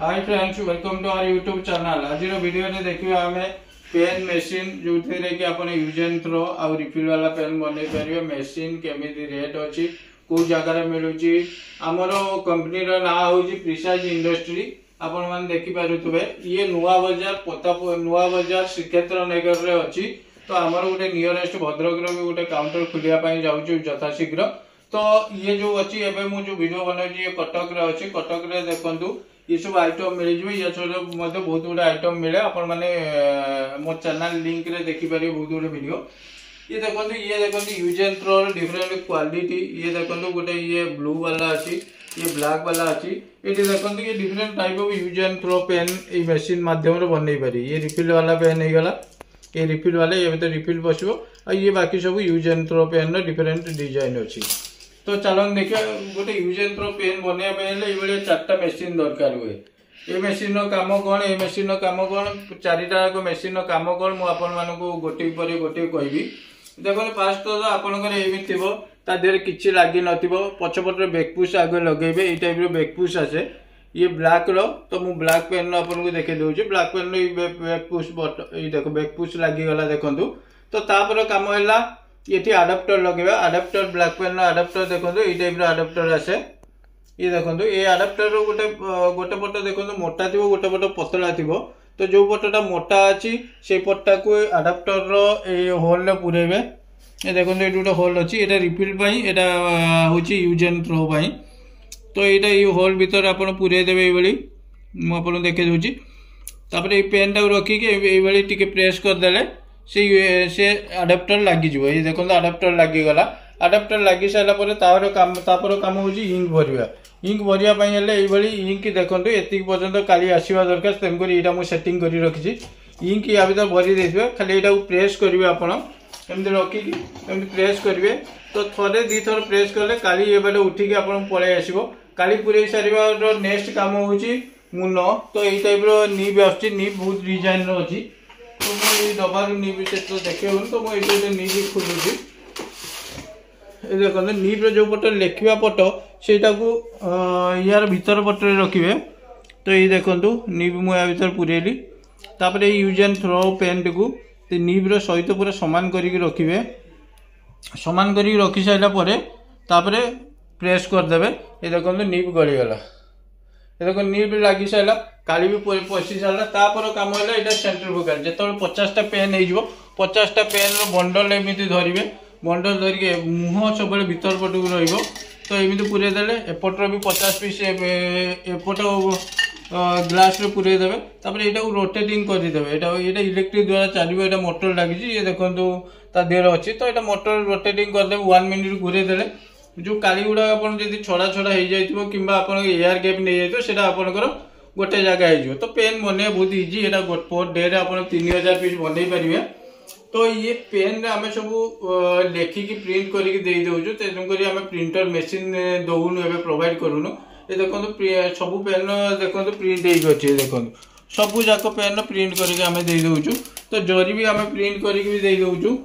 Hi friends, welcome to our YouTube channel. आज video में देखिए आम पेन मशीन जो कि आप यूज एंड थ्रो आउ रिफिल वाला पेन बन पारे। मशीन केमी रेट अच्छी कौ जगार मिलूँ आमर कंपनी ना हूँ प्रिसाइज इंडस्ट्री। आपण मैंने देखिपे ये नुआ बजार श्रीक्षेत्र नगर में अच्छी। तो आमर गोटे नियरेस्ट भद्रक भी गोटे काउंटर खोलिया जाऊँ यथाशीघ्र। तो ये जो अच्छी एवं मुझे वीडियो बनाई कटक अच्छी। कटक देखु ये सब आइटम मिल जाए। ये सब बहुत गुड आइटम मिले। आपण मैंने मो चैनल लिंक रे देखिपारे बहुत गुड वीडियो। ये देखो use and throw different quality. ये देखो गोटे ये ब्लू वाला अच्छी, ये ब्लैक वाला अच्छी। ये देखो ये different type of use and throw pen ये मशीन माध्यम बन पारे। ये रिफिल वाला पेन हो गला, ये रिफिल वाला ये तो रिफिल बसो। ये बाकी सब use and throw pen different design अच्छी। तो चलो देखिए गोटे यूज एंड थ्रो पेन बनवाई चार्टा मेसीन दरकार हुए। ये मेसीन काम कौन, ये मेसीन काम कौन, चारिटा मेसीन काम कौन मुझे गोटे पर गोटे कहबी। देखो फास्ट तो आपंकर एमती थी तादेह कि लगी न पछपटे बैकपुश आगे लगे ये टाइप बैकपुश आसे। ये ब्लैक रो तो मुझे ब्लैक पेन आपको देखे दूसरी। ब्लैक पेन बैकपुश ये देखो बैकपुश लगिगला देखु। तो तापर कम है ये आडाप्टर लगे। आडाप्टर ब्लैक पेन आडाप्टर देखो ये टाइप आडाप्टर आसे। ये देखो ये आडाप्टर गोटे गोटे पट देखो मोटा थी, गोटे पट पतला थी। तो जो पटटा मोटा अच्छी से पट्टा को आडाप्टर होल पुरेबे। ये देखो ये गोटे होल अच्छी, ये रिफिल हूँ यूज एंड थ्रो। तो ये होल भीतर आप पुरेदेवे ये मुझे देखे दूसरी। तापर ये पेन टाक रखिकी टी प्रेस करदे से आडाप्टर लगी। ये देखो आडाप्टर लगिगला। आडाप्टर लगी सारापर काम हूँ इंक भरवा। इंक भरवाई इंक देखो ये पर्यटन काली आसवा दरकार। तेणुक यहाँ मुझे सेटिंग कर रखी। इंक या भर भरी दे खाली यहाँ प्रेस करेंगे आपमती रखिकी एमती प्रेस करेंगे। तो थे दी थर प्रेस कले काली ये बाटे उठिकी आप पलि आसो। काली पूरे सारे नेक्स्ट काम हूँ मुन। तो यही टाइप निब आस बहुत डिजाइन अच्छी। तो मुझे डबार निब से तो देखे तो मुझे निब खोलुची। ये देखो निब्र जो पट लिखा पट से यार भीतर पटे रखिए। तो ये देखो निब मुझे भीतर पुरेली। तापर यूज एंड थ्रो पेन को निब्र सहित पूरा सामान करके रखिए। सामान करके रखी सारापर तापर प्रेस करदे। ये देखो निब गलीगला। ये देखो निब लगी सारा काली भी पशि सारा। तापर कम है यहाँ सेंट्रीफ्यूगल जो 50टा पेन हो 50टा पेन बंडल एमती धरवे। बंडल धरिक मुह सब भीतर पटक रही। तो एमती पुरेदे एपटर भी 50 पीस एपट ग्लास पुरेदे। तापर यहाँ रोटेटिंग करदे। ये इलेक्ट्रिक द्वारा चलो। ये मोटर लगी। ये देखो देहर अच्छी। तो यहाँ मोटर रोटेटिंग करदे 1 मिनिट घूरेदे जो काली गुड़ा आप छड़ा छड़ा हो जाए कि एयर गैप नहीं जाए आपंकर गोटे जगह हो। तो पेन बनवा बहुत इजी। यहाँ पर डे आप 3000 पीस बनई पारे। तो ये पेन आम सब लेखिकी प्रिंट करके देदेचु। तेणुक आम प्रिंटर मेसीन दौनु ए प्रोवाइड करूनु। ये देखो सब पेन देखो प्रिंट होती। देखो सब जाक पेन प्रिंट करके आम देदेचु। तो जरी भी आम प्रिंट करके भी देदेचु।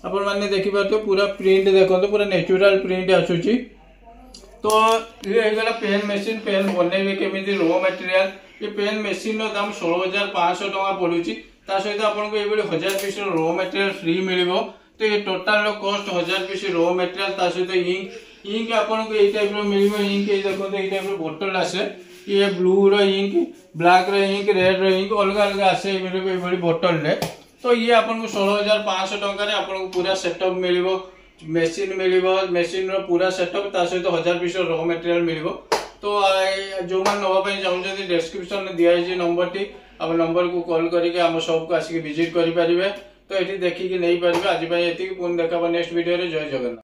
आपण मैंने देखिपे पूरा प्रिंट देखो पूरा नेचुरल प्रिंट आसूची। तो ये गला पेन मेसीन। पेन बनइबे केमी रो मटेरियल। ये पेन मेसीन दाम 16,500 टका पड़ुची। सहित आपको ये 1000 पीस रो मटेरियल फ्री मिल। तो ये total cost 1000 piece raw material सहित इंक। इंक आपको ये टाइप मिल। इंक ये देखो ये टाइप बोतल आसे। ये blue ink, black ink, red ink अलग अलग आसे ये बोतल। तो ये आपको 16,500 टकर आपको पूरा सेटअप मिल। मेसीन मिल, मेसीन पूरा सेटअप सहित 1000 पीस रो मटेरियल मिल। तो जो मैंने नापी चाहते डिस्क्रिप्शन में दिखाई नंबर टी आप नंबर को कॉल करके आम शॉप को आसिक विजिट करेंगे। तो ये देखिकी नहीं पारे। आज पुणी देखा नेक्स्ट वीडियो। जय जगन्नाथ।